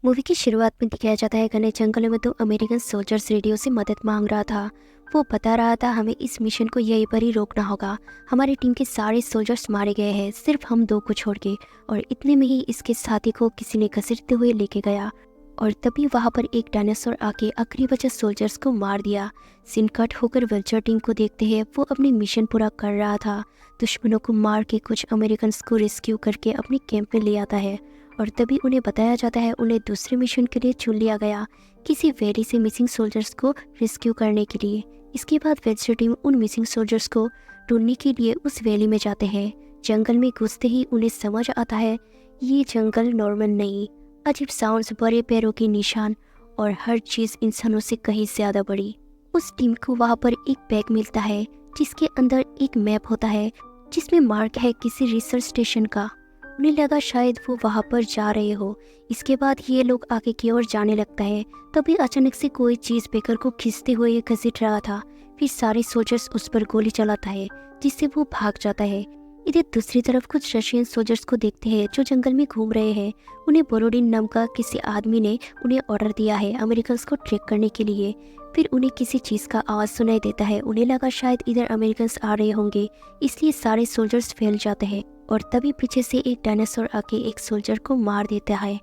Movie की शुरुआत में दिखाया जाता है घने जंगलों में दो अमेरिकन सोल्जर्स रेडियो से मदद मांग रहा था। वो बता रहा था हमें इस मिशन को यहीं पर ही रोकना होगा। हमारी टीम के सारे सोल्जर्स मारे गए हैं, सिर्फ हम दो को छोड़ के। और इतने में ही इसके साथी को किसी ने घसीटते हुए लेके गया और तभी वहां पर एक डायनासोर आके आखिरी बचे सोल्जर्स को मार दिया। सीन कट होकर वेल्चर टीम को देखते हैं, वो अपनी मिशन पूरा कर रहा था। दुश्मनों को मार के कुछ अमेरिकन को रेस्क्यू करके अपने कैंप में ले आता है और तभी उन्हें बताया जाता है उन्हें दूसरे मिशन के लिए चुन लिया गया, किसी वैली से मिसिंग सोल्जर्स को रेस्क्यू करने के लिए। इसके बाद वेल्चर टीम उन मिसिंग सोल्जर्स को ढूंढने के लिए उस वैली में जाते हैं। जंगल में घुसते ही उन्हें समझ आता है ये जंगल नॉर्मल नहीं, अजीब साउंड्स, बड़े पैरों के निशान और हर चीज़ इंसानों से कहीं ज़्यादा बड़ी। उस टीम को वहाँ पर एक बैग मिलता है जिसके अंदर एक मैप होता है जिसमें मार्क है किसी रिसर्च स्टेशन का। उन्हें लगा शायद वो वहाँ पर जा रहे हो। इसके बाद ये लोग आगे की ओर जाने लगता है। तभी अचानक से कोई चीज़ बेकर को खींचते हुए ये घसीट रहा था। फिर सारे सोल्जर्स उस पर गोली चलाता है जिससे वो भाग जाता है। इधर दूसरी तरफ कुछ रशियन सोल्जर्स को देखते हैं जो जंगल में घूम रहे हैं। उन्हें बोरोडिन नाम का किसी आदमी ने उन्हें ऑर्डर दिया है अमेरिकन्स को ट्रैक करने के लिए। फिर उन्हें किसी चीज़ का आवाज़ सुनाई देता है। उन्हें लगा शायद इधर अमेरिकन्स आ रहे होंगे, इसलिए सारे सोल्जर्स फैल जाते हैं और तभी पीछे से एक डायनासोर आके एक सोल्जर को मार देता है।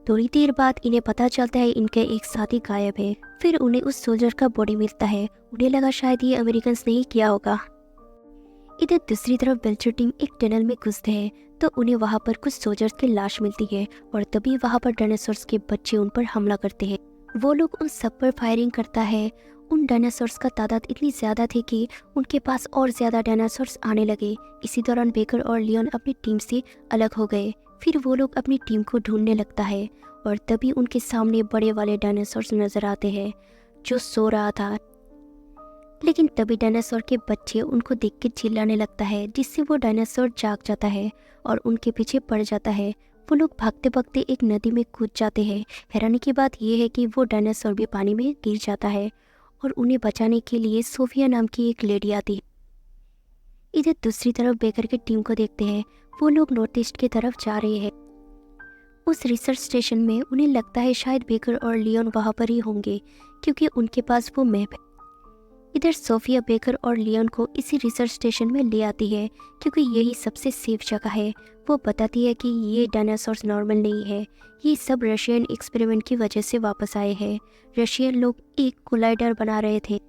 थोड़ी देर बाद इन्हें पता चलता है इनके एक साथी गायब है। फिर उन्हें उस सोल्जर का बॉडी मिलता है। उन्हें लगा शायद ये अमेरिकन्स ने ही किया होगा। इधर दूसरी तरफ वेल्चर टीम एक टनल में घुसते हैं तो उन्हें वहां पर कुछ सोल्जर्स की लाश मिलती है और तभी वहां पर डायनासोर्स के बच्चे उन पर हमला करते हैं। वो लोग उन सब पर फायरिंग करता है। उन डायनासोर्स का तादाद इतनी ज़्यादा थी कि उनके पास और ज़्यादा डायनासोर्स आने लगे। इसी दौरान बेकर और लियोन अपनी टीम से अलग हो गए। फिर वो लोग अपनी टीम को ढूंढने लगता है और तभी उनके सामने बड़े वाले डायनासोर्स नजर आते हैं जो सो रहा था। लेकिन तभी डायनासोर के बच्चे उनको देख के चिल्लाने लगता है जिससे वो डायनासोर जाग जाता है और उनके पीछे पड़ जाता है। वो लोग भागते भागते एक नदी में कूद जाते हैं। हैरानी की बात यह है कि वो डायनासोर भी पानी में गिर जाता है और उन्हें बचाने के लिए सोफिया नाम की एक लेडी आती है। इधर दूसरी तरफ बेकर की टीम को देखते हैं। वो लोग नॉर्थ ईस्ट की तरफ जा रहे हैं। उस रिसर्च स्टेशन में उन्हें लगता है शायद बेकर और लियोन वहाँ पर ही होंगे क्योंकि उनके पास वो मैप है। इधर सोफिया बेकर और लियोन को इसी रिसर्च स्टेशन में ले आती है क्योंकि यही सबसे सेफ जगह है। वो बताती है कि ये डायनासोर्स नॉर्मल नहीं है, ये सब रशियन एक्सपेरिमेंट की वजह से वापस आए हैं। रशियन लोग एक कोलाइडर बना रहे थे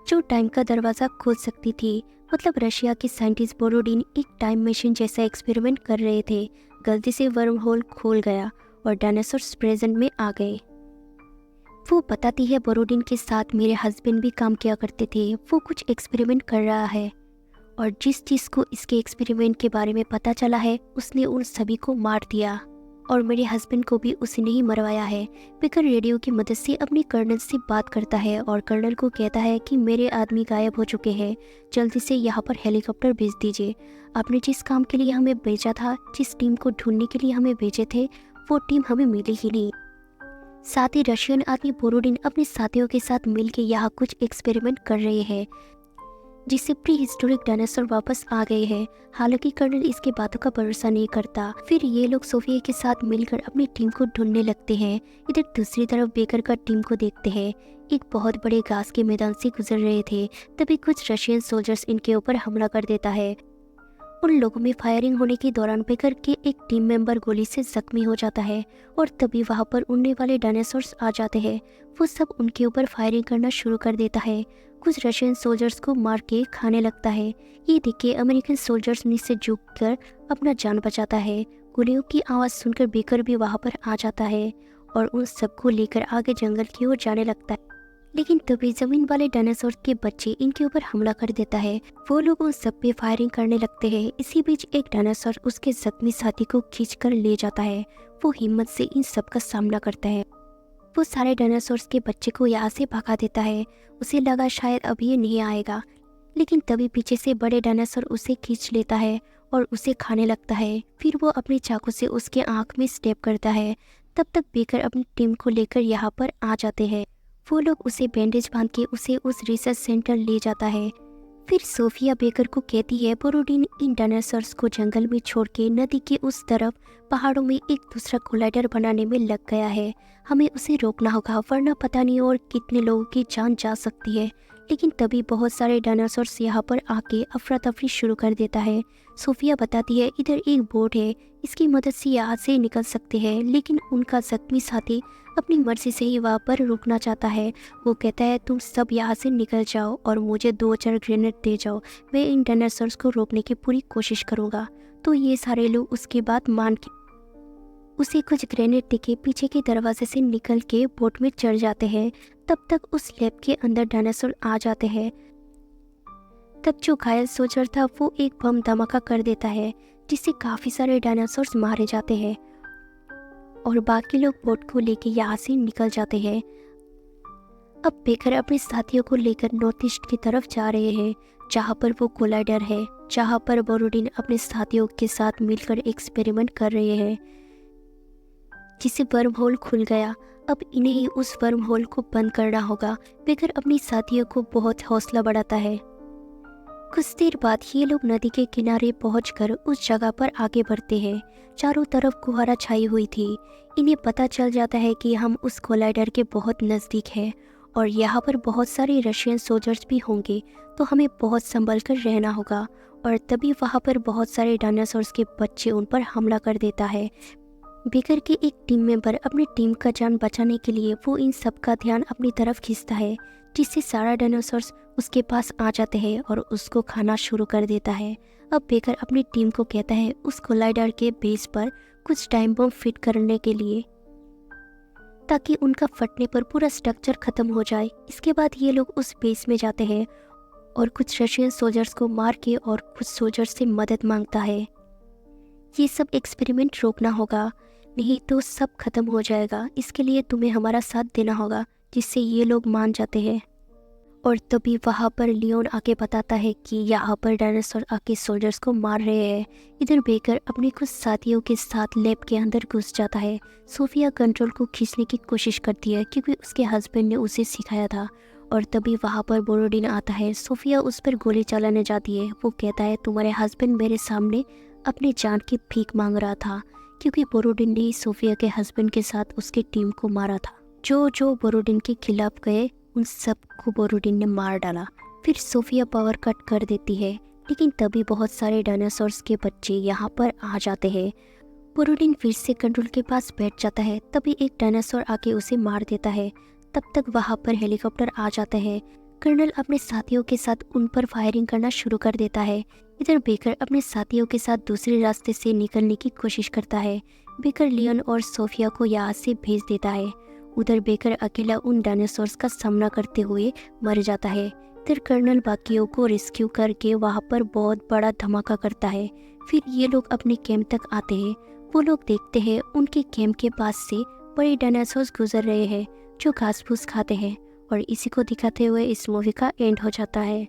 जो टाइम का दरवाज़ा खोल सकती थी। मतलब रशिया के साइंटिस्ट बोरोडिन एक टाइम मशीन जैसा एक्सपेरिमेंट कर रहे थे। गलती से वर्म होल खोल गया और डायनासोर्स प्रेजेंट में आ गए। वो बताती है बोरोडिन के साथ मेरे हस्बैंड भी काम किया करते थे। वो कुछ एक्सपेरिमेंट कर रहा है और जिस चीज़ को इसके एक्सपेरिमेंट के बारे में पता चला है उसने उन सभी को मार दिया और मेरे हस्बैंड को भी उसी ने ही मरवाया है। बेकर रेडियो की मदद से अपने कर्नल से बात करता है और कर्नल को कहता है कि मेरे आदमी गायब हो चुके हैं, जल्दी से यहाँ पर हेलीकॉप्टर भेज दीजिए। आपने जिस काम के लिए हमें भेजा था, जिस टीम को ढूंढने के लिए हमें भेजे थे, वो टीम हमें मिली ही नहीं। साथ ही रशियन आदमी बोरोडिन अपने साथियों के साथ मिलकर यहाँ कुछ एक्सपेरिमेंट कर रहे हैं जिससे प्री हिस्टोरिक डायनासोर वापस आ गए हैं। हालांकि कर्नल इसके बातों का भरोसा नहीं करता। फिर ये लोग सोफिया के साथ मिलकर अपनी टीम को ढूंढने लगते हैं। इधर दूसरी तरफ बेकर का टीम को देखते हैं। एक बहुत बड़े घास के मैदान से गुजर रहे थे तभी कुछ रशियन सोल्जर्स इनके ऊपर हमला कर देता है। उन लोगों में फायरिंग होने के दौरान बेकर के एक टीम मेंबर गोली से जख्मी हो जाता है और तभी वहां पर उड़ने वाले डायनासोर्स आ जाते हैं। वो सब उनके ऊपर फायरिंग करना शुरू कर देता है। कुछ रशियन सोल्जर्स को मार के खाने लगता है। ये देख के अमेरिकन सोल्जर्स नीचे झुककर अपना जान बचाता है। गोलियों की आवाज़ सुनकर बेकर भी वहां पर आ जाता है और उन सबको लेकर आगे जंगल की ओर जाने लगता है। लेकिन तभी जमीन वाले डायनासोर के बच्चे इनके ऊपर हमला कर देता है। वो लोग उन सब पे फायरिंग करने लगते हैं। इसी बीच एक डायनासोर उसके जख्मी साथी को खींचकर ले जाता है। वो हिम्मत से इन सब का सामना करता है। वो सारे डायनासोर्स के बच्चे को यहाँ से भगा देता है। उसे लगा शायद अब ये नहीं आएगा, लेकिन तभी पीछे से बड़े डायनासोर उसे खींच लेता है और उसे खाने लगता है। फिर वो अपनी चाकू से उसके आँख में स्टेप करता है। तब तक बेकर अपनी टीम को लेकर यहाँ पर आ जाते हैं। वो लोग उसे बैंडेज बांध के उसे उस रिसर्च सेंटर ले जाता है। फिर सोफिया बेकर को कहती है बोरोडिन इन डायनासोर्स को जंगल में छोड़ के नदी के उस तरफ पहाड़ों में एक दूसरा कोलाइडर बनाने में लग गया है। हमें उसे रोकना होगा वरना पता नहीं और कितने लोगों की जान जा सकती है। लेकिन तभी बहुत सारे डायनासोर्स यहाँ पर आके अफरा तफरी शुरू कर देता है। सोफिया बताती है इधर एक बोट है, इसकी मदद से यहाँ से निकल सकते हैं, लेकिन उनका जख्मी साथी अपनी मर्जी से ही वहाँ पर रुकना चाहता है। वो कहता है तुम सब यहाँ से निकल जाओ और मुझे 2-4 ग्रेनेड दे जाओ, मैं इन डायनासोर्स को रोकने की पूरी कोशिश करूँगा। तो ये सारे लोग उसकी बात मान के उसे कुछ ग्रेनेड देके पीछे के दरवाजे से निकल के बोट में चढ़ जाते हैं। तब तक उस लैब के अंदर डायनासोर आ जाते हैं। तब जो घायल सोल्जर था वो एक बम धमाका कर देता है जिससे काफ़ी सारे डायनासोर्स मारे जाते हैं और बाकी लोग बोट को लेके यहाँ से निकल जाते हैं। अब बेकर अपने साथियों को लेकर नॉर्थ ईस्ट की तरफ जा रहे हैं जहाँ पर वो कोलाइडर है, जहाँ पर बोरोडिन अपने साथियों के साथ मिलकर एक्सपेरिमेंट कर रहे हैं जिससे वर्म होल खुल गया। अब इन्हें ही उस वर्म होल को बंद करना होगा। बेकर अपनी साथियों को बहुत हौसला बढ़ाता है। कुछ देर बाद ये लोग नदी के किनारे पहुंचकर उस जगह पर आगे बढ़ते हैं। चारों तरफ कुहारा छाई हुई थी। इन्हें पता चल जाता है कि हम उस कोलाइडर के बहुत नज़दीक हैं और यहाँ पर बहुत सारे रशियन सोल्जर्स भी होंगे, तो हमें बहुत संभल कर रहना होगा। और तभी वहाँ पर बहुत सारे डायनासोर्स के बच्चे उन पर हमला कर देता है। बेकर के एक टीम मेंबर अपनी टीम का जान बचाने के लिए वो इन सब का ध्यान अपनी तरफ खींचता है जिससे सारा डायनासोर्स उसके पास आ जाते हैं और उसको खाना शुरू कर देता है। अब बेकर अपनी टीम को कहता है उस कोलाइडर के बेस पर कुछ टाइम बम फिट करने के लिए ताकि उनका फटने पर पूरा स्ट्रक्चर खत्म हो जाए। इसके बाद ये लोग उस बेस में जाते हैं और कुछ रशियन सोल्जर्स को मार के और कुछ सोल्जर्स से मदद मांगता है। ये सब एक्सपेरिमेंट रोकना होगा, नहीं तो सब खत्म हो जाएगा। इसके लिए तुम्हें हमारा साथ देना होगा, जिससे ये लोग मान जाते हैं। और तभी वहाँ पर लियोन आके बताता है कि यहाँ पर डायनासोर आके सोल्जर्स को मार रहे हैं। इधर बेकर अपने कुछ साथियों के साथ लैब के अंदर घुस जाता है। सोफिया कंट्रोल को खींचने की कोशिश करती है क्योंकि उसके हस्बैंड ने उसे सिखाया था। और तभी वहाँ पर बोरोडिन आता है। सोफिया उस पर गोली चलाने जाती है। वो कहता है तुम्हारे हस्बैंड मेरे सामने अपनी जान की भीख मांग रहा था क्योंकि बोरोडिन ने सोफिया के हस्बैंड के साथ उसकी टीम को मारा था। जो बोरोडिन के खिलाफ गए उन सब को बोरोडिन ने मार डाला। फिर सोफिया पावर कट कर देती है, लेकिन तभी बहुत सारे डायनासोर्स के बच्चे यहाँ पर आ जाते हैं। बोरोडिन फिर से कंट्रोल के पास बैठ जाता है। तभी एक डायनासोर आके उसे मार देता है। तब तक वहाँ पर हेलीकॉप्टर आ जाता है। कर्नल अपने साथियों के साथ उन पर फायरिंग करना शुरू कर देता है। इधर बेकर अपने साथियों के साथ दूसरे रास्ते से निकलने की कोशिश करता है। बेकर लियोन और सोफिया को यहाँ से भेज देता है। उधर बेकर अकेला उन डायनासोर्स का सामना करते हुए मर जाता है। इधर कर्नल बाकियों को रेस्क्यू करके वहाँ पर बहुत बड़ा धमाका करता है। फिर ये लोग अपने कैंप तक आते हैं। वो लोग देखते हैं उनके कैंप के पास से बड़े डायनासोर्स गुजर रहे हैं जो घास फूस खाते हैं। और इसी को दिखाते हुए इस मूवी का एंड हो जाता है।